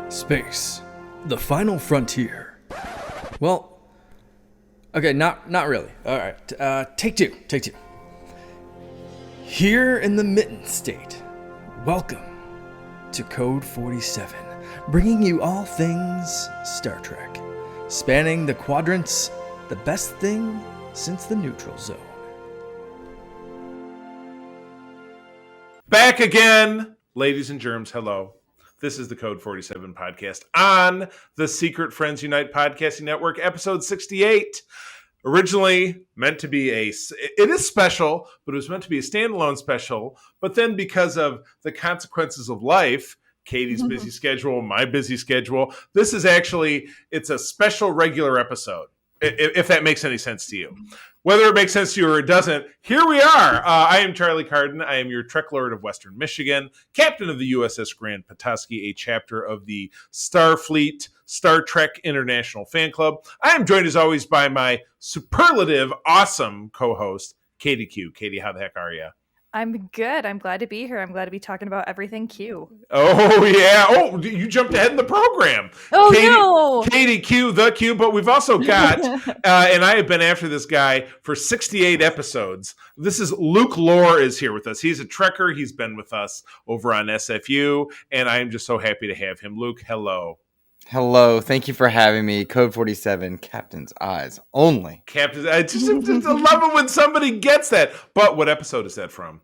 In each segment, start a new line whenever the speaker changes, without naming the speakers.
Space, the final frontier. Well, okay, not really. All right, take two. Here in the Mitten State, welcome to Code 47, bringing you all things Star Trek, spanning the quadrants, the best thing since the neutral zone.
Back again, ladies and germs, hello. This is the Code 47 podcast on the Secret Friends Unite podcasting network, episode 68. Originally meant to be it is special, but it was meant to be a standalone special. But then because of the consequences of life, Katie's busy schedule, my busy schedule, it's a special regular episode, if that makes any sense to you. Whether it makes sense to you or it doesn't, here we are. I am Charlie Carden. I am your Trek Lord of Western Michigan, captain of the USS Grand Petoskey, a chapter of the Starfleet Star Trek International Fan Club. I am joined as always by my superlative, awesome co-host, Katie Q. Katie, how the heck are you?
I'm good. I'm glad to be here. I'm glad to be talking about everything Q.
Oh, yeah. Oh, you jumped ahead in the program.
Oh, no.
Katie Q, the Q. But we've also got, and I have been after this guy for 68 episodes. This is Luke Lohr is here with us. He's a Trekker. He's been with us over on SFU. And I am just so happy to have him. Luke, hello.
Hello, thank you for having me. Code 47, Captain's Eyes only.
I just love it when somebody gets that. But what episode is that from?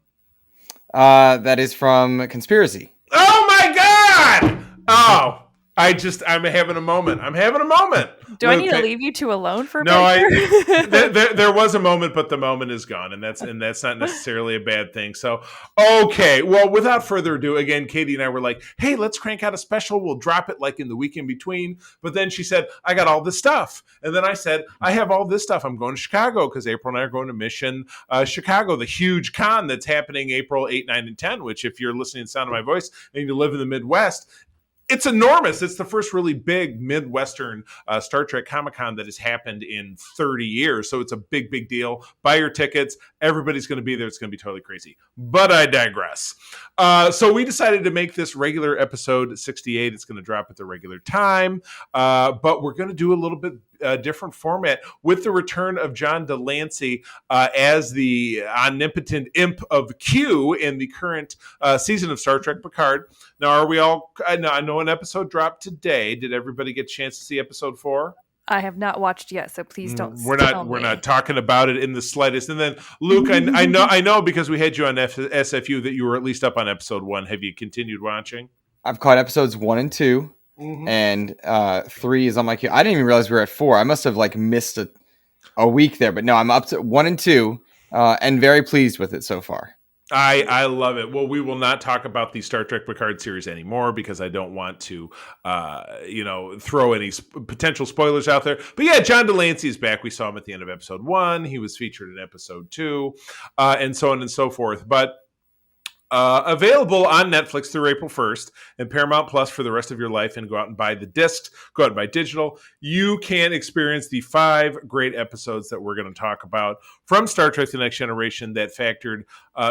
That is from Conspiracy.
Oh my God! Oh, I'm having a moment.
Do I need to leave you two alone for a
bit? There was a moment, but the moment is gone, and that's not necessarily a bad thing. So, okay. Well, without further ado, again, Katie and I were like, hey, let's crank out a special. We'll drop it like in the week in between. But then she said, I got all this stuff. And then I said, I have all this stuff. I'm going to Chicago because April and I are going to Mission Chicago, the huge con that's happening April 8, 9, and 10, which if you're listening to the sound of my voice and you live in the Midwest, it's enormous. It's the first really big Midwestern Star Trek Comic-Con that has happened in 30 years. So it's a big, big deal. Buy your tickets. Everybody's going to be there. It's going to be totally crazy. But I digress. So we decided to make this regular episode 68. It's going to drop at the regular time. But we're going to do a little bit different format with the return of John Delancey as the omnipotent imp of Q in the current season of Star Trek Picard. Now, are we all? I know an episode dropped today. Did everybody get a chance to see episode 4?
I have not watched yet, so please don't.
We're not talking about it in the slightest. And then, Luke, I know because we had you on SFU that you were at least up on episode 1. Have you continued watching?
I've caught episodes 1 and 2. Mm-hmm. And 3 is on my queue. I didn't even realize we were at 4. I must have missed a week there, but no, I'm up to 1 and 2, and very pleased with it so far.
I love it. Well, we will not talk about the Star Trek Picard series anymore because I don't want to, throw any potential spoilers out there. But yeah, John Delancey is back. We saw him at the end of episode 1. He was featured in episode 2, and so on and so forth. But available on Netflix through April 1st and Paramount Plus for the rest of your life, and go out and buy the discs, go out and buy digital. You can experience the 5 great episodes that we're going to talk about from Star Trek The Next Generation that factored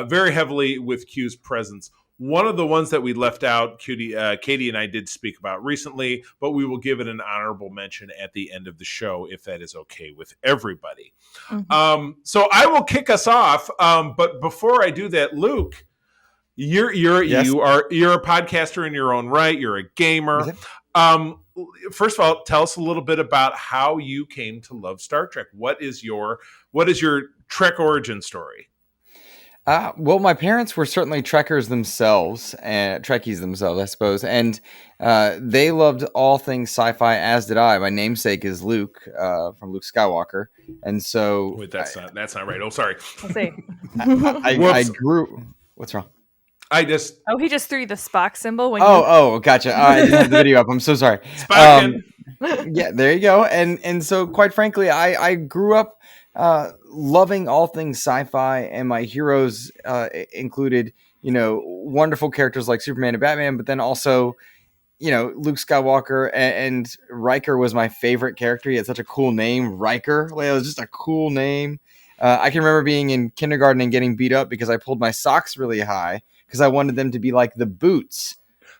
very heavily with Q's presence. One of the ones that we left out, Katie and I did speak about recently, but we will give it an honorable mention at the end of the show if that is okay with everybody. Mm-hmm. So I will kick us off, but before I do that, Luke, You're
Yes.
you're a podcaster in your own right. You're a gamer. First of all, tell us a little bit about how you came to love Star Trek. What is your Trek origin story?
Well, my parents were certainly Trekkers themselves, and Trekkies themselves, I suppose, and they loved all things sci-fi, as did I. My namesake is Luke, from Luke Skywalker, and so
wait, that's not right. Oh, sorry.
Let's see.
I grew. What's wrong?
He just threw the Spock symbol.
Gotcha. I didn't have the video up. I'm so sorry. Yeah, there you go. And so, quite frankly, I grew up loving all things sci-fi, and my heroes included, wonderful characters like Superman and Batman, but then also, Luke Skywalker, and Riker was my favorite character. He had such a cool name, Riker. It was just a cool name. I can remember being in kindergarten and getting beat up because I pulled my socks really high because I wanted them to be like the boots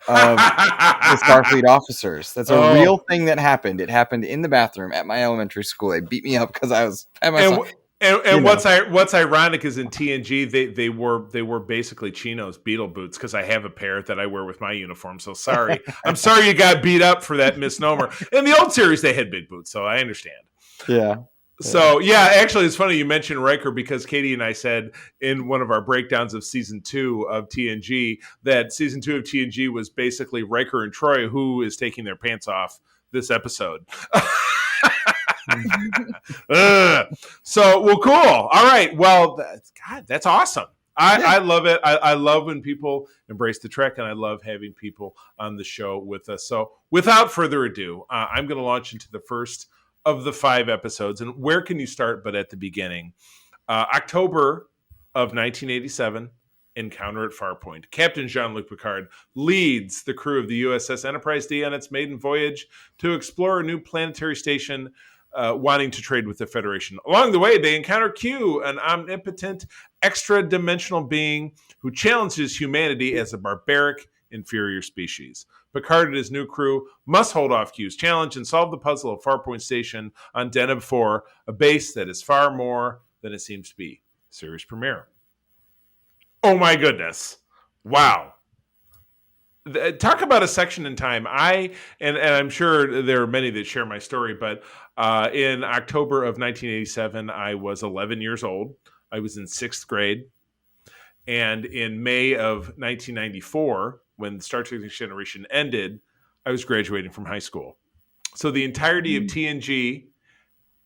of the Starfleet officers. That's a real thing that happened. It happened in the bathroom at my elementary school. They beat me up because I was at my son.
And what's ironic is in TNG they wore basically chinos, Beetle boots, because I have a pair that I wear with my uniform. So sorry, I'm sorry you got beat up for that misnomer. In the old series, they had big boots, so I understand.
Yeah.
So yeah, actually, it's funny you mentioned Riker because Katie and I said in one of our breakdowns of season 2 of TNG that season 2 of TNG was basically Riker and Troy who is taking their pants off this episode. So, well, cool. All right. Well, that's awesome. I love it. I love when people embrace the Trek, and I love having people on the show with us. So without further ado, I'm going to launch into the first of the 5 episodes. And where can you start but at the beginning? October of 1987, Encounter at Farpoint. Captain Jean-Luc Picard leads the crew of the USS Enterprise D on its maiden voyage to explore a new planetary station wanting to trade with the Federation. Along the way, they encounter Q, an omnipotent, extra-dimensional being who challenges humanity as a barbaric, inferior species. Picard and his new crew must hold off Q's challenge and solve the puzzle of Farpoint Station on Deneb 4, a base that is far more than it seems to be. Series premiere. Oh my goodness. Wow. Talk about a section in time. And I'm sure there are many that share my story, but in October of 1987, I was 11 years old. I was in 6th grade. And in May of 1994, when Star Trek Next Generation ended, I was graduating from high school. So the entirety of TNG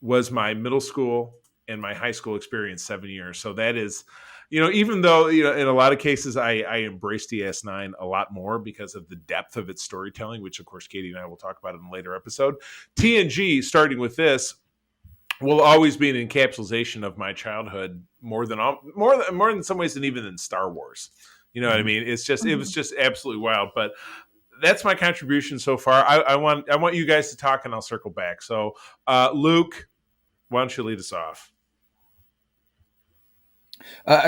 was my middle school and my high school experience, 7 years. So that is, even though, in a lot of cases, I embraced DS9 a lot more because of the depth of its storytelling, which of course, Katie and I will talk about in a later episode. TNG, starting with this, will always be an encapsulation of my childhood more in some ways than Star Wars. You know what I mean? It was just absolutely wild. But that's my contribution so far. I want you guys to talk, and I'll circle back. So, Luke, why don't you lead us off?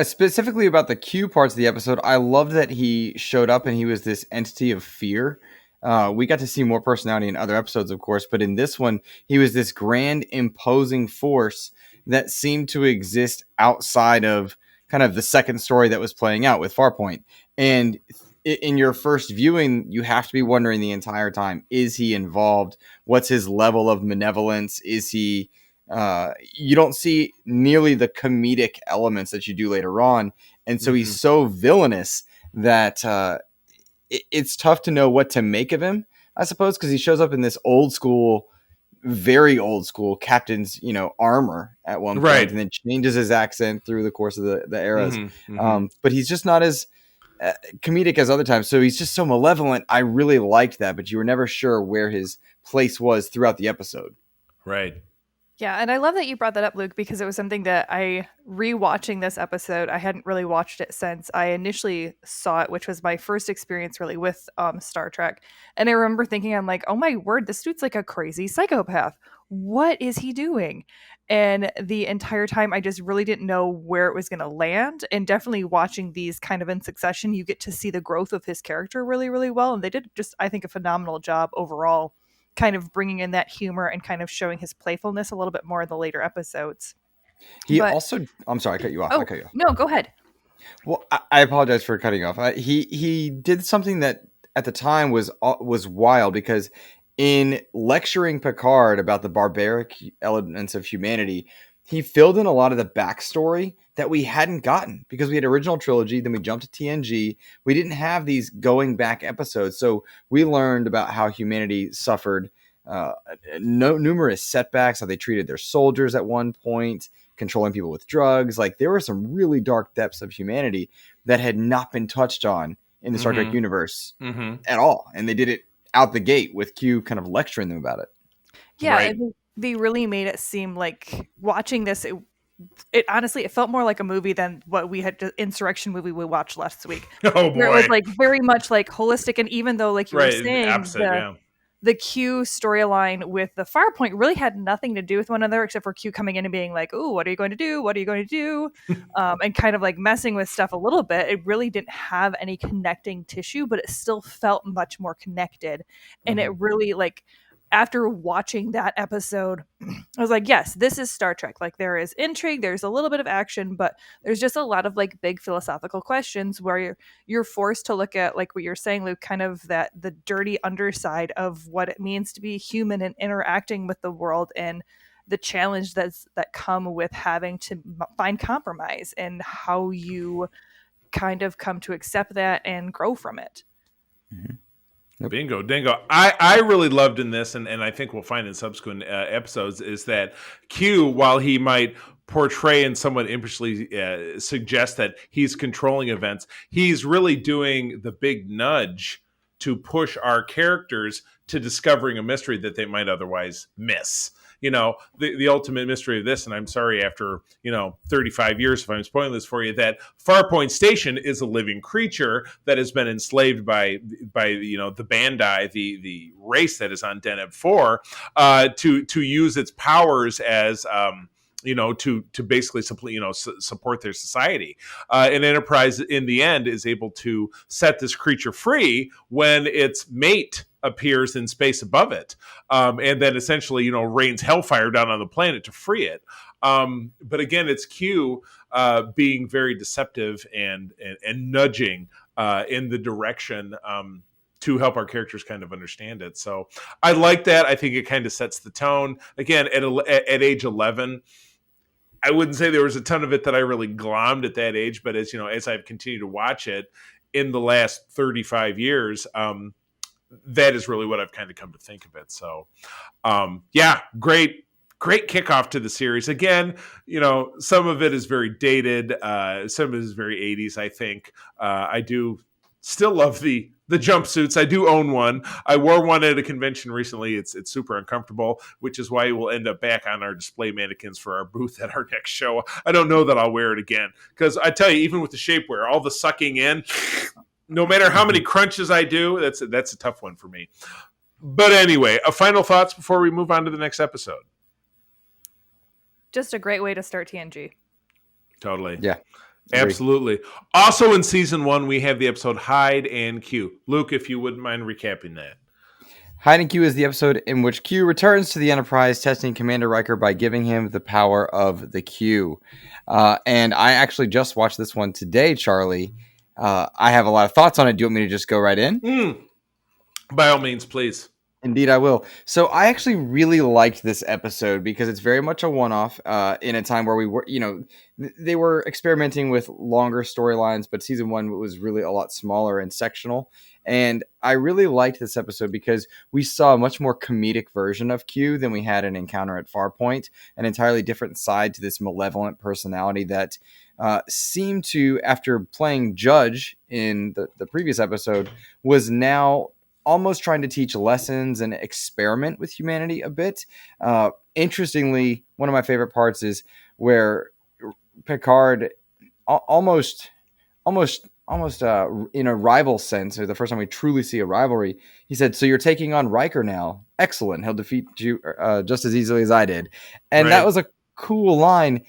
Specifically about the Q parts of the episode, I loved that he showed up and he was this entity of fear. We got to see more personality in other episodes, of course, but in this one, he was this grand, imposing force that seemed to exist outside of kind of the second story that was playing out with Farpoint. And in your first viewing, you have to be wondering the entire time, is he involved? What's his level of malevolence? Is he... you don't see nearly the comedic elements that you do later on. And so he's so villainous that it's tough to know what to make of him, I suppose, because he shows up in this very old school captain's, armor at one point, and then changes his accent through the course of the eras. But he's just not as comedic as other times. So he's just so malevolent. I really liked that, but you were never sure where his place was throughout the episode.
Right.
Yeah, and I love that you brought that up, Luke, because it was something that rewatching this episode, I hadn't really watched it since I initially saw it, which was my first experience really with Star Trek. And I remember thinking, I'm like, oh my word, this dude's like a crazy psychopath. What is he doing? And the entire time, I just really didn't know where it was going to land. And definitely watching these kind of in succession, you get to see the growth of his character really, really well. And they did just, I think, a phenomenal job overall, kind of bringing in that humor and kind of showing his playfulness a little bit more in the later episodes.
I'm sorry, I cut you off.
No, go ahead.
Well, I apologize for cutting you off. He did something that at the time was wild, because in lecturing Picard about the barbaric elements of humanity, he filled in a lot of the backstory that we hadn't gotten, because we had original trilogy, then we jumped to TNG. We didn't have these going back episodes. So we learned about how humanity suffered numerous setbacks, how they treated their soldiers at one point, controlling people with drugs. Like, there were some really dark depths of humanity that had not been touched on in the Star Trek universe at all. And they did it out the gate with Q kind of lecturing them about it.
Yeah, right. They really made it seem like watching this, it honestly, it felt more like a movie than what we had, the Insurrection movie we watched last week.
Oh boy.
Where it was like very much like holistic, and even though, like you were saying,
opposite,
the Q storyline with the Farpoint really had nothing to do with one another except for Q coming in and being like, "Ooh, what are you going to do? What are you going to do?" And kind of like messing with stuff a little bit. It really didn't have any connecting tissue, but it still felt much more connected. And it really like after watching that episode, I was like, yes, this is Star Trek. Like there is intrigue, there's a little bit of action, but there's just a lot of like big philosophical questions where you're forced to look at, like what you're saying, Luke, kind of that the dirty underside of what it means to be human and interacting with the world, and the challenge that come with having to find compromise, and how you kind of come to accept that and grow from it.
Mm-hmm.
Yep. Bingo, dingo. I really loved in this, and I think we'll find in subsequent episodes, is that Q, while he might portray and somewhat impishly suggest that he's controlling events, he's really doing the big nudge to push our characters to discovering a mystery that they might otherwise miss. You know, the ultimate mystery of this, and I'm sorry, after 35 years, if I'm spoiling this for you, that Farpoint Station is a living creature that has been enslaved by the Bandai, the race that is on Deneb 4, to use its powers as to basically support their society. And Enterprise, in the end, is able to set this creature free when its mate appears in space above it, and then essentially rains hellfire down on the planet to free it. But again, it's Q being very deceptive and nudging in the direction to help our characters kind of understand it. So I like that. I think it kind of sets the tone. Again, at age 11, I wouldn't say there was a ton of it that I really glommed at that age, but as I've continued to watch it in the last 35 years, that is really what I've kind of come to think of it. So, great kickoff to the series. Again, some of it is very dated. Some of it is very 80s, I think. I do still love the jumpsuits. I do own one. I wore one at a convention recently. It's super uncomfortable, which is why we'll end up back on our display mannequins for our booth at our next show. I don't know that I'll wear it again, because I tell you, even with the shapewear, all the sucking in, no matter how many crunches I do, that's a tough one for me. But anyway, final thoughts before we move on to the next episode.
Just a great way to start TNG.
Totally.
Yeah.
Absolutely. Also in season 1, we have the episode Hyde and Q. Luke, if you wouldn't mind recapping that.
Hyde and Q is the episode in which Q returns to the Enterprise, testing Commander Riker by giving him the power of the Q. And I actually just watched this one today, Charlie. I have a lot of thoughts on it. Do you want me to just go right in?
By all means, please.
Indeed, I will. So I actually really liked this episode because it's very much a one-off in a time where we were, they were experimenting with longer storylines, but season 1 was really a lot smaller and sectional. And I really liked this episode because we saw a much more comedic version of Q than we had in Encounter at Farpoint, an entirely different side to this malevolent personality that seemed to, after playing Judge in the previous episode, was now almost trying to teach lessons and experiment with humanity a bit. Interestingly, one of my favorite parts is where Picard almost in a rival sense, or the first time we truly see a rivalry, he said, "So you're taking on Riker now? Excellent. He'll defeat you just as easily as I did." And That was a cool line.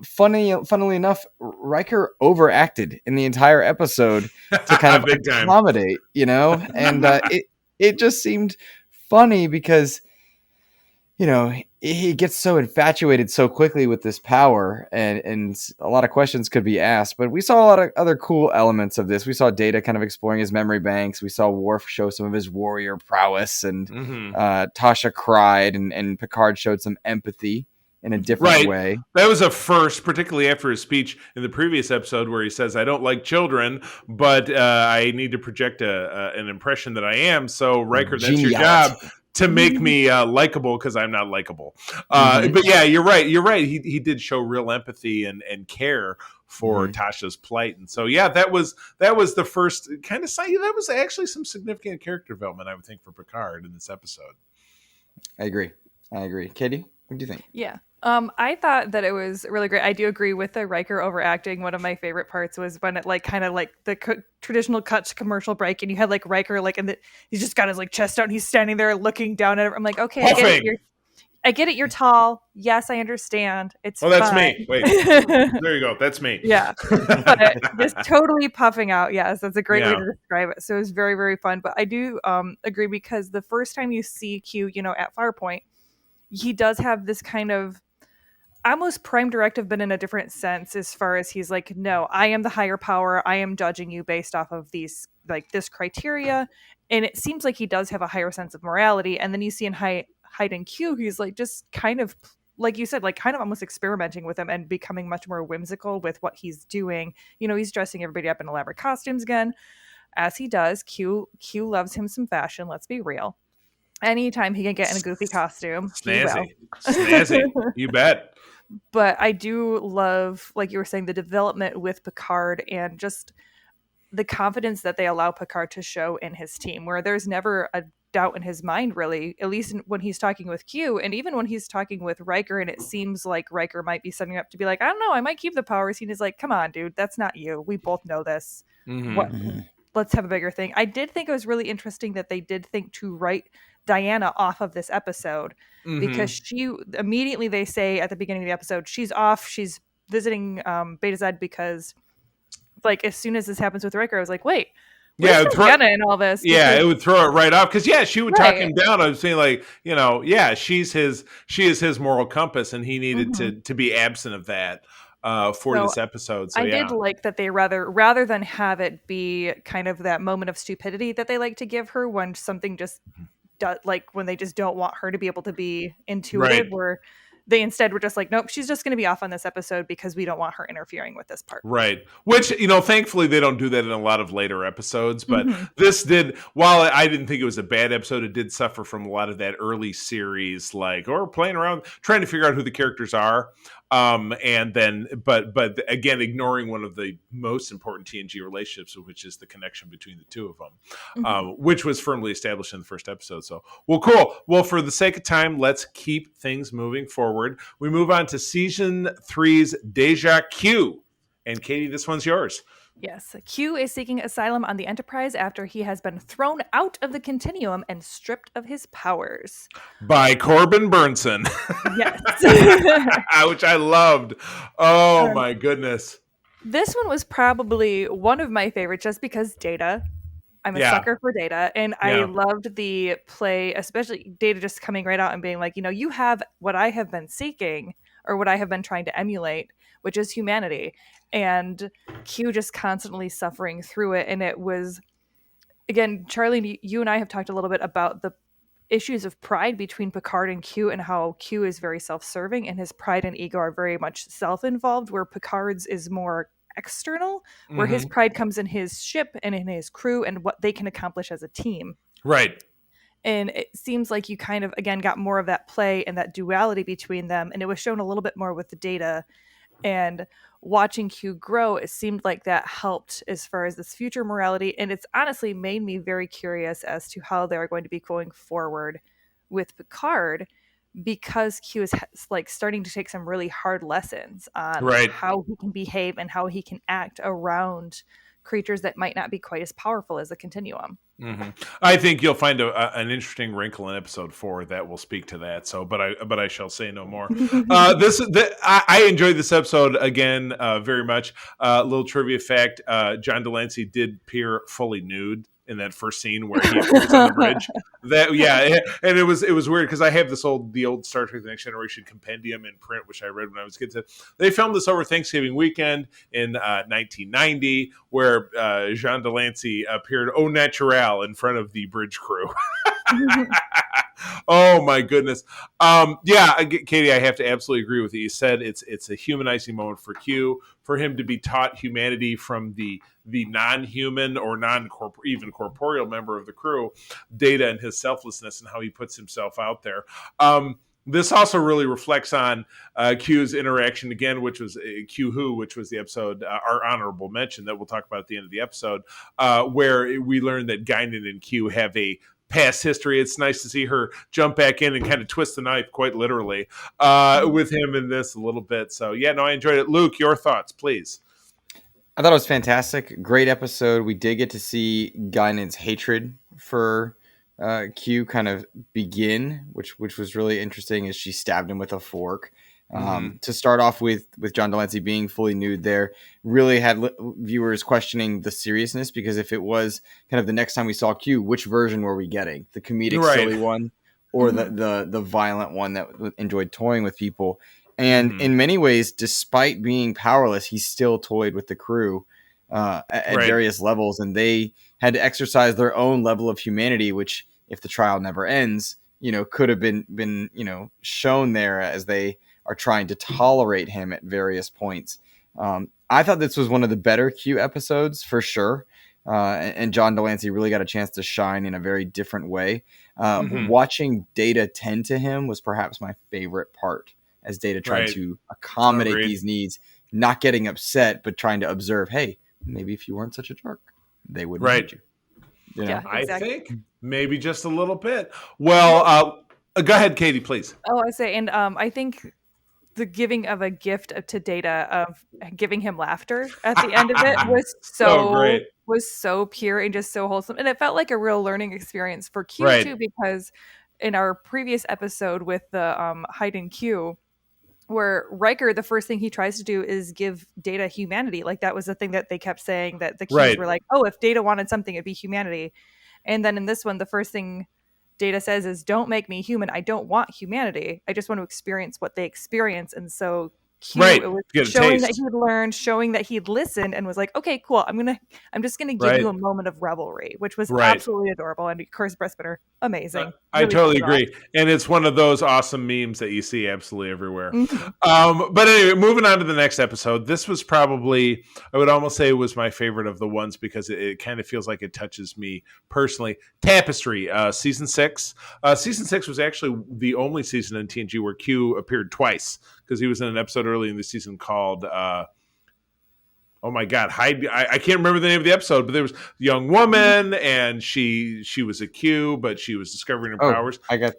Funnily enough, Riker overacted in the entire episode to kind of accommodate, and it just seemed funny because, he gets so infatuated so quickly with this power, and a lot of questions could be asked. But we saw a lot of other cool elements of this. We saw Data kind of exploring his memory banks. We saw Worf show some of his warrior prowess, and Tasha cried, and Picard showed some empathy in a different way.
That was a first, particularly after his speech in the previous episode where he says, "I don't like children, but I need to project an impression that I am. So Riker, that's your job, to make me likable, because I'm not likable." But yeah, you're right. He did show real empathy and care for Tasha's plight. And so, yeah, that was the first kind of sign. That was actually some significant character development, I would think, for Picard in this episode.
I agree. Katie, what do you think?
Yeah. I thought that it was really great. I do agree with the Riker overacting. One of my favorite parts was when it like kind of like the traditional cut to commercial break, and you had like Riker like, and he's just got his like chest out, and he's standing there looking down at it. I'm like, okay, I get it.
Huffing.
I get it. You're tall. Yes, I understand. It's
Oh, that's
fine.
me. Wait, there you go. That's me.
Yeah, but just totally puffing out. Yes, that's a great way
Yeah.
to describe it. So it was very, very fun. But I do agree, because the first time you see Q, at Farpoint, he does have this kind of almost prime directive, but in a different sense, as far as he's like, no, I am the higher power. I am judging you based off of these, like, this criteria. And it seems like he does have a higher sense of morality. And then you see in Hyde and Q, he's like just kind of, like you said, like kind of almost experimenting with him and becoming much more whimsical with what he's doing. He's dressing everybody up in elaborate costumes again, as he does. Q loves him some fashion, let's be real. Anytime he can get in a goofy costume,
Snazzy. You bet.
But I do love, like you were saying, the development with Picard and just the confidence that they allow Picard to show in his team, where there's never a doubt in his mind, really, at least when he's talking with Q, and even when he's talking with Riker, and it seems like Riker might be setting up to be like, I don't know, I might keep the powers. He's like, come on, dude, that's not you. We both know this. What? Let's have a bigger thing. I did think it was really interesting that they did think to write Diana off of this episode, because she immediately, they say at the beginning of the episode, she's off. She's visiting Beta Z, because like as soon as this happens with Riker, I was like, wait, where's Diana in all this?
Yeah, it would throw it right off, because she would talk him down. I was saying, like, she is his moral compass, and he needed to be absent of that for this episode. So
I did like that they rather than have it be kind of that moment of stupidity that they like to give her when something just like when they just don't want her to be able to be intuitive, where they instead were just like, nope, she's just going to be off on this episode because we don't want her interfering with this part.
Right. Which, thankfully they don't do that in a lot of later episodes. But this did, while I didn't think it was a bad episode, it did suffer from a lot of that early series, or playing around, trying to figure out who the characters are. And then, but again, ignoring one of the most important TNG relationships, which is the connection between the two of them, which was firmly established in the first episode. So, well, cool. Well, for the sake of time, let's keep things moving forward. We move on to season 3's Deja Q. And Katie, this one's yours.
Yes. Q is seeking asylum on the Enterprise after he has been thrown out of the Continuum and stripped of his powers.
By Corbin Burnson.
Yes.
Which I loved. Oh, my goodness.
This one was probably one of my favorites just because Data. I'm a sucker for Data. And I loved the play, especially Data just coming right out and being like, you have what I have been seeking, or what I have been trying to emulate, which is humanity. And Q just constantly suffering through it. And it was, again, Charlie, you and I have talked a little bit about the issues of pride between Picard and Q, and how Q is very self-serving and his pride and ego are very much self-involved, where Picard's is more external, where his pride comes in his ship and in his crew and what they can accomplish as a team.
Right.
And it seems like you kind of, again, got more of that play and that duality between them. And it was shown a little bit more with the Data. And watching Q grow, it seemed like that helped as far as this future morality. And it's honestly made me very curious as to how they're going to be going forward with Picard, because Q is like starting to take some really hard lessons on how he can behave and how he can act around creatures that might not be quite as powerful as the Continuum.
I think you'll find an interesting wrinkle in episode 4 that will speak to that. So, but I shall say no more. I enjoyed this episode again very much. Little trivia fact: John Delancey did appear fully nude in that first scene where he was on the bridge. And it was weird because I have the old Star Trek: The Next Generation compendium in print, which I read when I was a kid. They filmed this over Thanksgiving weekend in 1990, where Jean Delancey appeared au naturel in front of the bridge crew. Oh my goodness. Katie, I have to absolutely agree with you. You said it's a humanizing moment for Q, for him to be taught humanity from the non-human or even corporeal member of the crew, Data, and his selflessness and how he puts himself out there. This also really reflects on Q's interaction again, which was Q Who, which was the episode, our honorable mention that we'll talk about at the end of the episode, where we learned that Guinan and Q have a past history. It's nice to see her jump back in and kind of twist the knife, quite literally, with him in this a little bit. So yeah, no, I enjoyed it. Luke, your thoughts, please.
I thought it was fantastic. Great episode. We did get to see Guinan's hatred for Q kind of begin, which was really interesting as she stabbed him with a fork. To start off with John Delancey being fully nude there really had viewers questioning the seriousness, because if it was kind of the next time we saw Q, which version were we getting? The comedic silly one or the violent one that enjoyed toying with people? And in many ways, despite being powerless, he still toyed with the crew at various levels, and they had to exercise their own level of humanity, which, if the trial never ends, could have been shown there as they are trying to tolerate him at various points. I thought this was one of the better Q episodes for sure. And John Delancey really got a chance to shine in a very different way. Watching Data tend to him was perhaps my favorite part, as Data tried to accommodate these needs, not getting upset, but trying to observe, hey, maybe if you weren't such a jerk, they wouldn't hurt you.
Yeah, exactly.
I think maybe just a little bit. Well, go ahead, Katie, please.
Oh, I say, and I think the giving of a gift to Data of giving him laughter at the end of it was
great.
Was so pure and just so wholesome, and it felt like a real learning experience for Q too, because in our previous episode with the Hide and Q, where Riker, the first thing he tries to do is give Data humanity. Like, that was the thing that they kept saying, that the Qs were like, oh, if Data wanted something, it'd be humanity. And then in this one, the first thing Data says is, don't make me human. I don't want humanity. I just want to experience what they experience. And so Q, it was showing that he'd learned, showing that he'd listened, and was like, okay, cool. I'm just gonna give you a moment of revelry, which was absolutely adorable. And of course, Breastbinner, amazing.
I totally agree. And it's one of those awesome memes that you see absolutely everywhere. But anyway, moving on to the next episode. This was probably, I would almost say it was my favorite of the ones, because it kind of feels like it touches me personally. Tapestry, season 6. Season 6 was actually the only season in TNG where Q appeared twice, because he was in an episode early in the season called oh my God, I can't remember the name of the episode, but there was a young woman, and she was a Q, but she was discovering her powers.
I got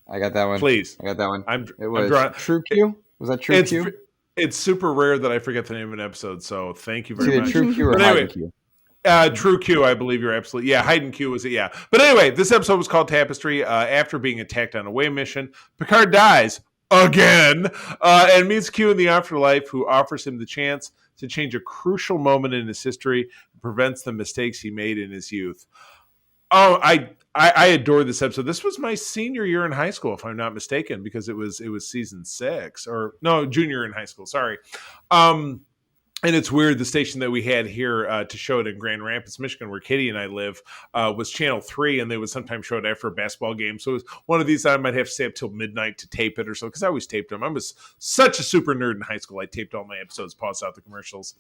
that one.
Please,
I got that one.
It was
True Q. Was that True Q?
It's super rare that I forget the name of an episode, so thank you very much.
True Q or Hide and Q?
True Q, I believe you're absolutely. Yeah, Hide and Q was it, yeah. But anyway, this episode was called Tapestry. After being attacked on a away mission, Picard dies again and meets Q in the afterlife, who offers him the chance to change a crucial moment in his history and prevents the mistakes he made in his youth. Oh, I adore this episode. This was my senior year in high school, if I'm not mistaken, because it was season 6, or no, junior in high school. Sorry. And it's weird, the station that we had here to show it in Grand Rapids, Michigan, where Katie and I live, was Channel 3, and they would sometimes show it after a basketball game. So it was one of these I might have to stay up till midnight to tape it or so, because I always taped them. I was such a super nerd in high school. I taped all my episodes, paused out the commercials.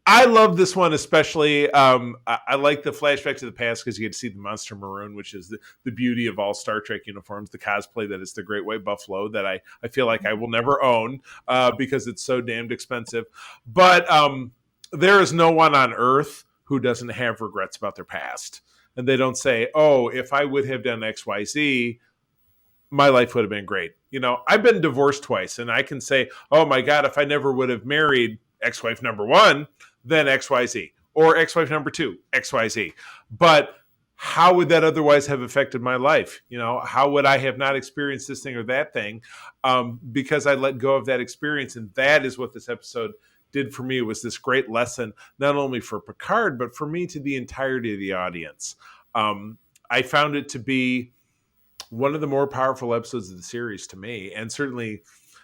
I love this one especially. I like the flashback to the past, because you get to see the Monster Maroon, which is the beauty of all Star Trek uniforms, the cosplay that is the Great White Buffalo that I feel like I will never own because it's so damned expensive. But there is no one on Earth who doesn't have regrets about their past. And they don't say, oh, if I would have done X, Y, Z, my life would have been great. I've been divorced twice, and I can say, oh my God, if I never would have married ex-wife number 1, then XYZ, or ex-wife number 2, XYZ. But how would that otherwise have affected my life? How would I have not experienced this thing or that thing because I let go of that experience? And that is what this episode did for me. It was this great lesson, not only for Picard, but for me, to the entirety of the audience. I found it to be one of the more powerful episodes of the series to me. And certainly,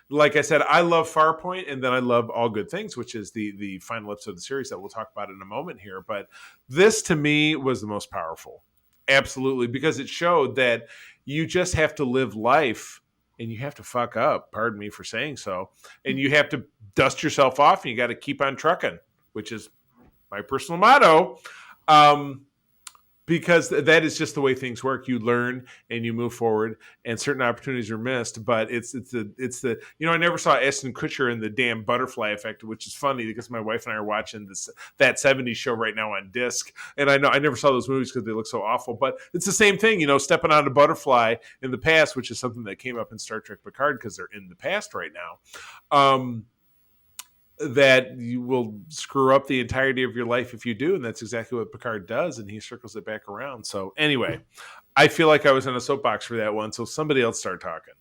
like I said, I love Farpoint, and then I love All Good Things, which is the final episode of the series that we'll talk about in a moment here. But this, to me, was the most powerful. Absolutely, because it showed that you just have to live life, and you have to fuck up, pardon me for saying so, and you have to dust yourself off, and you got to keep on trucking, which is my personal motto. because that is just the way things work. You learn and you move forward, and certain opportunities are missed. But it's the I never saw Ashton Kutcher in the damn Butterfly Effect, which is funny because my wife and I are watching that '70s show right now on disc, and I know I never saw those movies because they look so awful. But it's the same thing, stepping on a butterfly in the past, which is something that came up in Star Trek Picard because they're in the past right now. That you will screw up the entirety of your life if you do, and that's exactly what Picard does, and he circles it back around. So anyway, I feel like I was in a soapbox for that one, so somebody else start talking.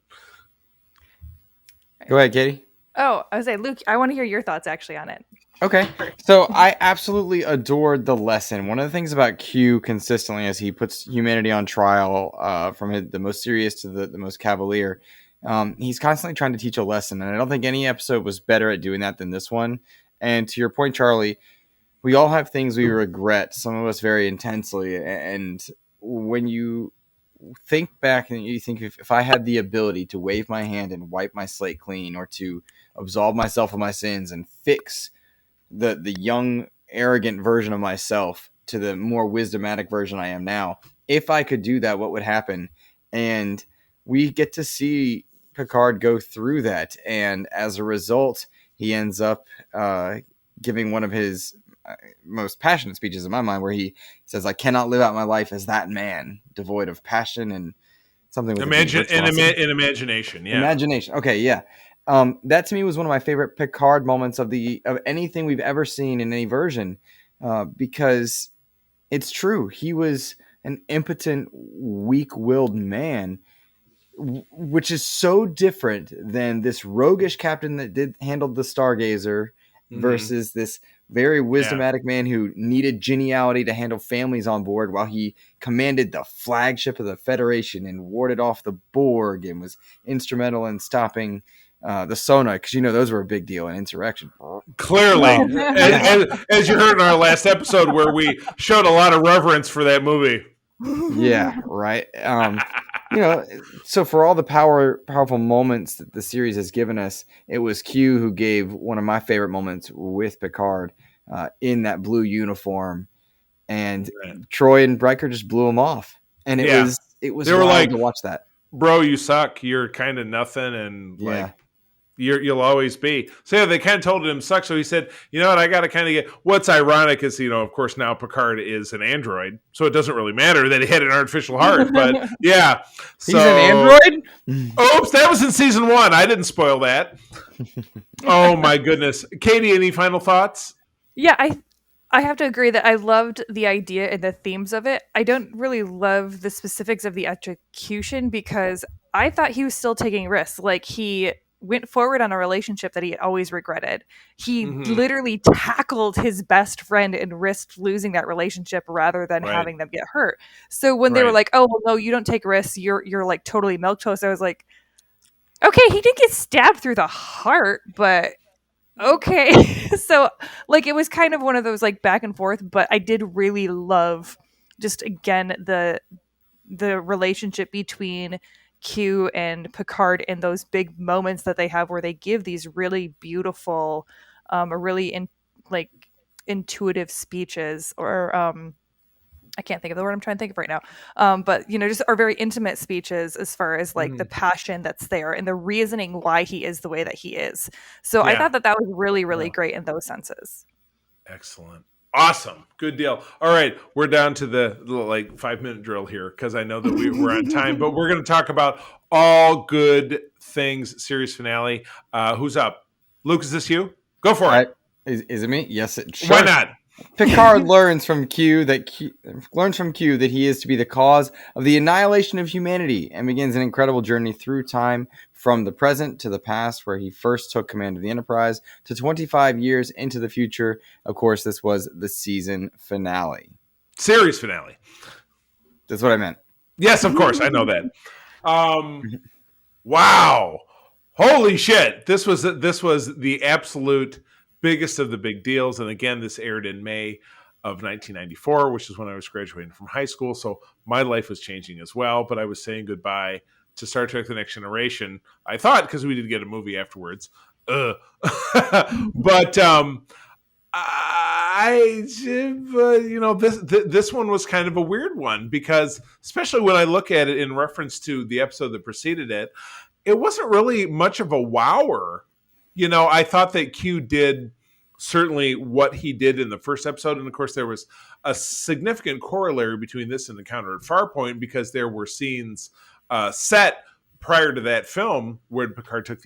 Go ahead, Katie.
Oh, I was saying, Luke, I want to hear your thoughts actually on it.
Okay, so I absolutely adored the lesson. One of the things about Q consistently as he puts humanity on trial, from the most serious to the most cavalier, he's constantly trying to teach a lesson, and I don't think any episode was better at doing that than this one. And to your point, Charlie, we all have things we regret, some of us very intensely, and when you think back and you think, if I had the ability to wave my hand and wipe my slate clean, or to absolve myself of my sins and fix the young, arrogant version of myself to the more wisdomatic version I am now, if I could do that, what would happen? And we get to see Picard go through that, and as a result, he ends up giving one of his most passionate speeches in my mind, where he says, "I cannot live out my life as that man, devoid of passion and something with
imagination." Yeah,
imagination. Okay, yeah. That to me was one of my favorite Picard moments of anything we've ever seen in any version, because it's true. He was an impotent, weak-willed man, which is so different than this roguish captain that handled the Stargazer, versus this very wisdomatic man who needed geniality to handle families on board, while he commanded the flagship of the Federation and warded off the Borg and was instrumental in stopping the Sona, because those were a big deal in Insurrection.
Clearly, as you heard in our last episode, where we showed a lot of reverence for that movie.
Yeah, right. So for all the powerful moments that the series has given us, it was Q who gave one of my favorite moments with Picard in that blue uniform, and Troy and Riker just blew him off, and it was they were wild to watch that.
Bro, you suck. You're kind of nothing, and you'll always be. So yeah, they kind of told him suck. So he said, you know what, I got to kind of get. What's ironic is, of course, now Picard is an android, so it doesn't really matter that he had an artificial heart. But yeah,
so, he's an android.
Oops, that was in season 1. I didn't spoil that. Oh my goodness, Katie, any final thoughts?
Yeah, I have to agree that I loved the idea and the themes of it. I don't really love the specifics of the execution, because I thought he was still taking risks. Like, he went forward on a relationship that he always regretted. He literally tackled his best friend and risked losing that relationship rather than having them get hurt. So when they were like, "Oh, well, no, you don't take risks. You're like totally milquetoast," I was like, "Okay, he did get stabbed through the heart, but okay." So like, it was kind of one of those like back and forth, but I did really love just, again, the relationship between Q and Picard in those big moments that they have, where they give these really beautiful, really intuitive speeches, or I can't think of the word I'm trying to think of right now. But just are very intimate speeches, as far as like the passion that's there and the reasoning why he is the way that he is. So I thought that was really, really great in those senses.
Excellent. Awesome. Good deal. All right. We're down to the 5-minute drill here, because I know that we're on time, but we're going to talk about all good things series finale. Who's up? Luke, is this you? Go for it.
Is it me? Yes. Sure.
Why not?
Picard learns from Q that he is to be the cause of the annihilation of humanity, and begins an incredible journey through time, from the present to the past, where he first took command of the Enterprise, to 25 years into the future. Of course, this was the season finale.
Series finale.
That's what I meant.
Yes, of course. I know that. Wow. Holy shit. This was the absolute biggest of the big deals. And again, this aired in May of 1994, which is when I was graduating from high school. So my life was changing as well, but I was saying goodbye to Star Trek The Next Generation. I thought, because we did get a movie afterwards. But I this one was kind of a weird one because, especially when I look at it in reference to the episode that preceded it, it wasn't really much of a wower. I thought that Q did certainly what he did in the first episode, and of course there was a significant corollary between this and Encounter at Farpoint because there were scenes set prior to that film when Picard took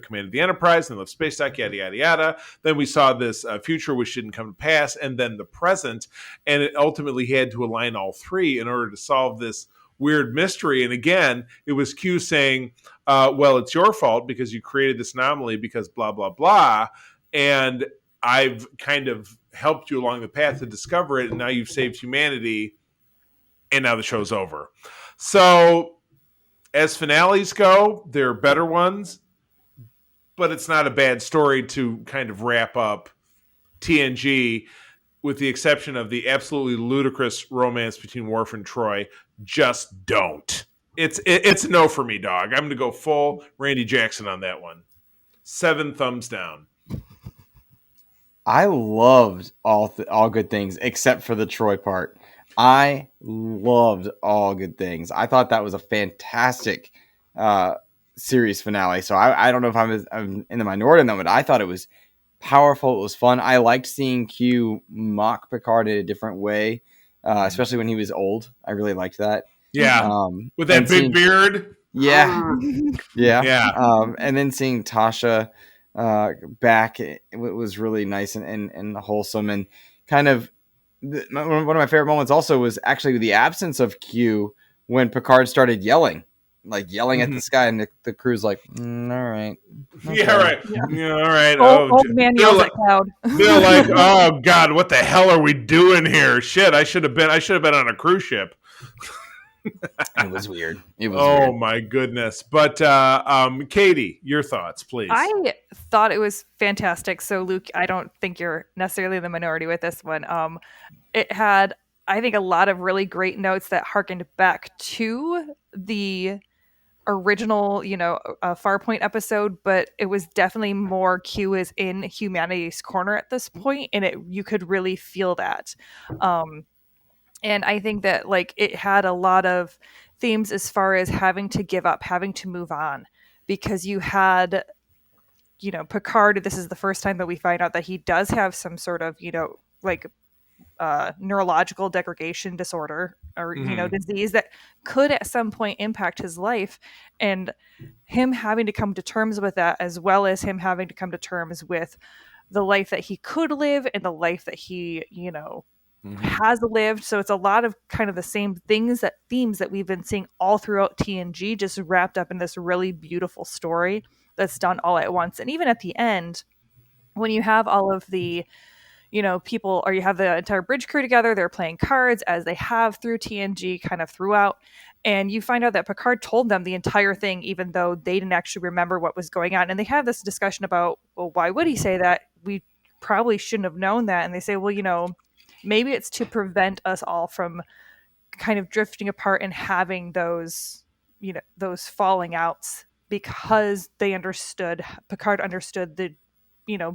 command of the Enterprise and left space dock, yada yada yada. Then we saw this future which didn't come to pass, and then the present, and it ultimately had to align all three in order to solve this weird mystery. And again, it was Q saying, well, it's your fault because you created this anomaly because blah blah blah, and I've kind of helped you along the path to discover it, and now you've saved humanity, and now the show's over. So as finales go, there are better ones, but it's not a bad story to kind of wrap up TNG, with the exception of the absolutely ludicrous romance between Worf and Troy. Just don't. It's a no for me, dog. I'm going to go full Randy Jackson on that one. 7 thumbs down.
I loved all good things except for the Troy part. I loved All Good Things. I thought that was a fantastic series finale. So I don't know if I'm in the minority on that, but I thought it was powerful. It was fun. I liked seeing Q mock Picard in a different way, especially when he was old. I really liked that.
Yeah, with that big beard.
Yeah, yeah. And then seeing Tasha back, it was really nice and wholesome, and kind of one of my favorite moments also was actually the absence of Q when Picard started yelling at the sky, and the crew's like, all right. Okay.
Yeah, right. Yeah, all right.
Old man yells at cloud.
They're like, oh God, what the hell are we doing here? Shit, I should have been on a cruise ship.
It was weird.
Oh my goodness. But Katie, your thoughts, please.
I thought it was fantastic. So Luke, I don't think you're necessarily the minority with this one. It had, I think, a lot of really great notes that harkened back to the original, Farpoint episode, but it was definitely more Q is in humanity's corner at this point, and you could really feel that. And I think that it had a lot of themes as far as having to give up, having to move on, because you had, Picard. This is the first time that we find out that he does have some sort of, neurological degradation disorder or, disease that could at some point impact his life, and him having to come to terms with that, as well as him having to come to terms with the life that he could live and the life that he, has lived. So it's a lot of kind of the same themes that we've been seeing all throughout TNG, just wrapped up in this really beautiful story that's done all at once. And even at the end, when you have all of the, people, or you have the entire bridge crew together, they're playing cards as they have through TNG kind of throughout. And you find out that Picard told them the entire thing, even though they didn't actually remember what was going on. And they have this discussion about, well, why would he say that? We probably shouldn't have known that. And they say, well, maybe it's to prevent us all from kind of drifting apart and having those falling outs, because Picard understood the,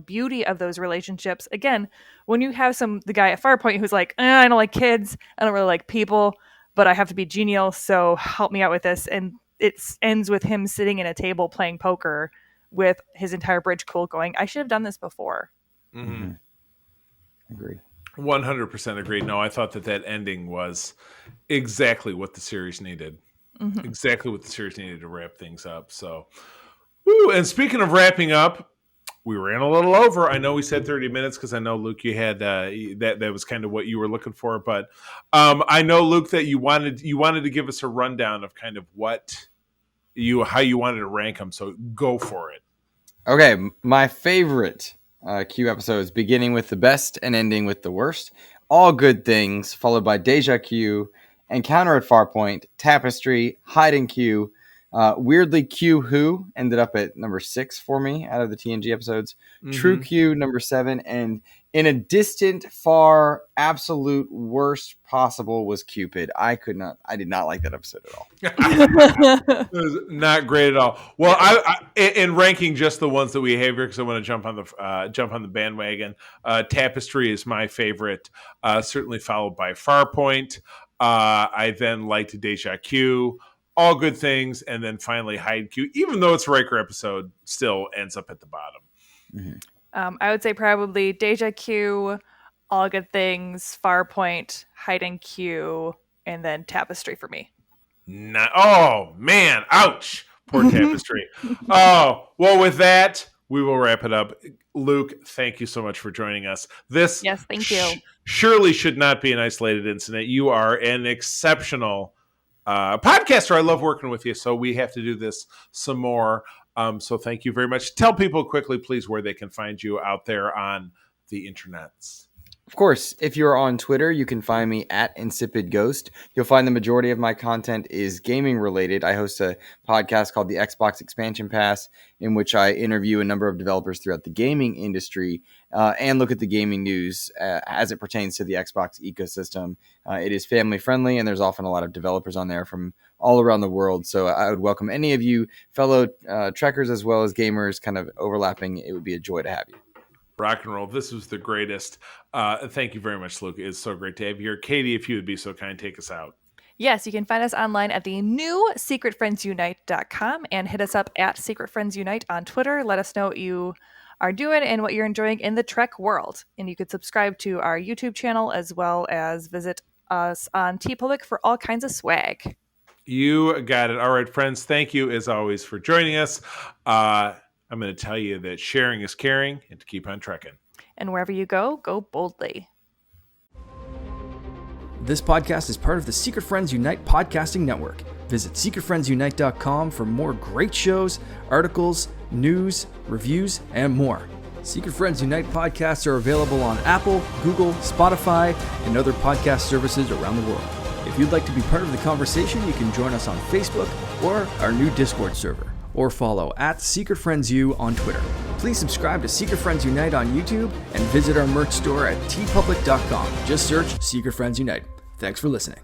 beauty of those relationships. Again, when you have the guy at Farpoint who's like, I don't like kids, I don't really like people, but I have to be genial, so help me out with this. And it ends with him sitting in a table playing poker with his entire bridge crew going, I should have done this before.
Mm-hmm.
Agreed.
100% agree. No, I thought that ending was exactly what the series needed. Mm-hmm. Exactly what the series needed to wrap things up. So, woo. And speaking of wrapping up, we ran a little over. I know we said 30 minutes because I know, Luke, you had that was kind of what you were looking for. But I know, Luke, that you wanted to give us a rundown of kind of how you wanted to rank them. So go for it.
Okay, my favorite Q episodes, beginning with the best and ending with the worst. All Good Things, followed by Deja Q, Encounter at Farpoint, Tapestry, Hide and Q. Weirdly, Q Who ended up at number 6 for me out of the TNG episodes. Mm-hmm. True Q, number 7, and in a distant, far, absolute worst possible was Cupid. I did not like that episode at all.
It was not great at all. Well, I in ranking just the ones that we have here, because I want to jump on the bandwagon. Tapestry is my favorite, certainly followed by Farpoint. I then liked Deja Q. All good things, and then finally Hide Q. Even though it's a Riker episode, still ends up at the bottom.
Mm-hmm.
I would say probably Deja Q, All Good Things, Farpoint, Hide and Q, and then Tapestry for me.
Oh man, ouch! Poor Tapestry. Oh well, with that, we will wrap it up. Luke, thank you so much for joining us. This
thank you.
Surely should not be an isolated incident. You are an exceptional podcaster. I love working with you, so we have to do this some more. So thank you very much. Tell people quickly, please, where they can find you out there on the internets.
Of course, if you're on Twitter, you can find me at Insipid Ghost. You'll find the majority of my content is gaming related. I host a podcast called the Xbox Expansion Pass, in which I interview a number of developers throughout the gaming industry and look at the gaming news as it pertains to the Xbox ecosystem. It is family friendly, and there's often a lot of developers on there from all around the world. So I would welcome any of you fellow trekkers as well as gamers kind of overlapping. It would be a joy to have you.
Rock and roll. This was the greatest. Thank you very much, Luke. It's so great to have you here. Katie, if you would be so kind, take us out.
Yes, you can find us online at the new secretfriendsunite.com and hit us up at Secret Friends Unite on Twitter. Let us know what you are doing and what you're enjoying in the Trek world. And you could subscribe to our YouTube channel as well as visit us on TeePublic for all kinds of swag.
You got it. All right, friends. Thank you, as always, for joining us. I'm going to tell you that sharing is caring and to keep on trekking.
And wherever you go, go boldly.
This podcast is part of the Secret Friends Unite podcasting network. Visit secretfriendsunite.com for more great shows, articles, news, reviews, and more. Secret Friends Unite podcasts are available on Apple, Google, Spotify, and other podcast services around the world. If you'd like to be part of the conversation, you can join us on Facebook or our new Discord server, or follow at Secret Friends U on Twitter. Please subscribe to Secret Friends Unite on YouTube and visit our merch store at teepublic.com. Just search Secret Friends Unite. Thanks for listening.